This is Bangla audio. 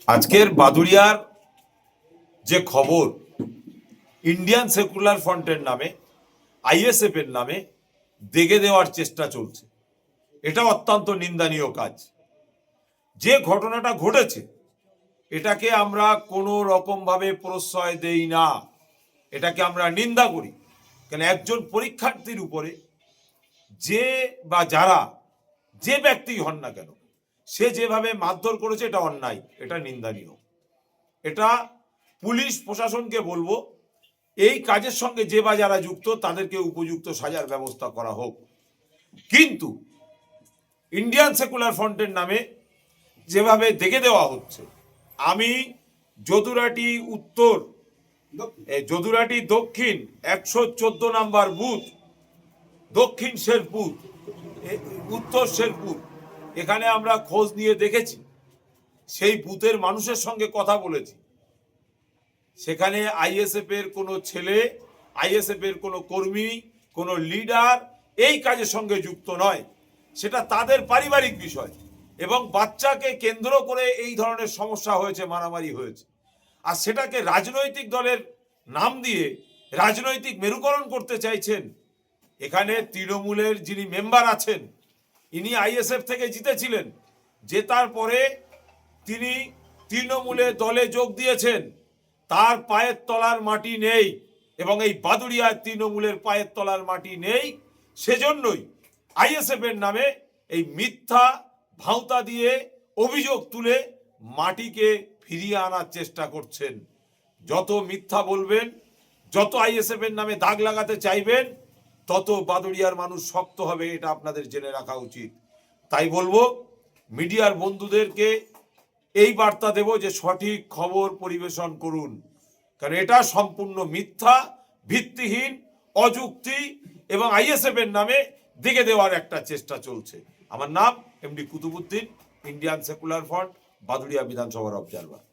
আজকের বাদুড়িয়ার যে খবর, ইন্ডিয়ান সেকুলার ফ্রন্টের নামে, আইএসএফ এর নামে দেগে দেওয়ার চেষ্টা চলছে, এটা অত্যন্ত নিন্দনীয় কাজ। যে ঘটনাটা ঘটেছে এটাকে আমরা কোনো রকম ভাবে প্রশ্রয় দেই না, এটাকে আমরা নিন্দা করি। কেন একজন পরীক্ষার্থীর উপরে যে বা যারা যে ব্যক্তি হন না কেন, সে যেভাবে মারধর করেছে এটা অন্যায়, এটা নিন্দনীয়। এটা পুলিশ প্রশাসনকে বলবো, এই কাজের সঙ্গে যে বা যারা যুক্ত তাদেরকে উপযুক্ত সাজার ব্যবস্থা করা হোক। কিন্তু ইন্ডিয়ান সেকুলার ফ্রন্টের নামে যেভাবে দেখে দেওয়া হচ্ছে, আমি যদুরাটি উত্তর, যদুরাটি দক্ষিণ 114 নাম্বার বুথ, দক্ষিণ শেরপুর, উত্তর শেরপুর, এখানে আমরা খোঁজ নিয়ে দেখেছি, সেই বুথের মানুষের সঙ্গে কথা বলেছি। সেখানে আইএসএফ এর কোনো ছেলে, আইএসএফ এর কোনো কর্মী, কোনো লিডার এই কাজের সঙ্গে যুক্ত নয়। সেটা তাদের পারিবারিক বিষয় এবং বাচ্চাকে কেন্দ্র করে এই ধরনের সমস্যা হয়েছে, মারামারি হয়েছে। আর সেটাকে রাজনৈতিক দলের নাম দিয়ে রাজনৈতিক মেরুকরণ করতে চাইছেন। এখানে তৃণমূলের যিনি মেম্বার আছেন, ইনি আইএসএফ থেকে জিতেছিলেন, জেতার পরে তিনি তৃণমূলের দলে যোগ দিয়েছেন। তার পায়ের তলার মাটি নেই এবং এই বাদুড়িয়ার তৃণমূলের পায়ের তলার মাটি নেই। সেজন্যই আইএসএফ এর নামে এই মিথ্যা ভাঁওতা দিয়ে অভিযোগ তুলে মাটিকে ফিরিয়ে আনার চেষ্টা করছেন। যত মিথ্যা বলবেন, যত আইএসএফ এর নামে দাগ লাগাতে চাইবেন, তত বাদুড়িয়ার মানুষ শক্ত হবে, এটা আপনাদের জেনে রাখা উচিত। তাই বলবো মিডিয়ার বন্ধুদেরকে এই বার্তা দেব যে সঠিক খবর পরিবেশন করুন, কারণ এটা সম্পূর্ণ মিথ্যা, ভিত্তিহীন, অযুক্তি এবং আইএসএফ এর নামে দেখে দেওয়ার একটা চেষ্টা চলছে। আমার নাম MD Qutubuddin, Indian secular front, Baduria বিধানসভার অবজারভার।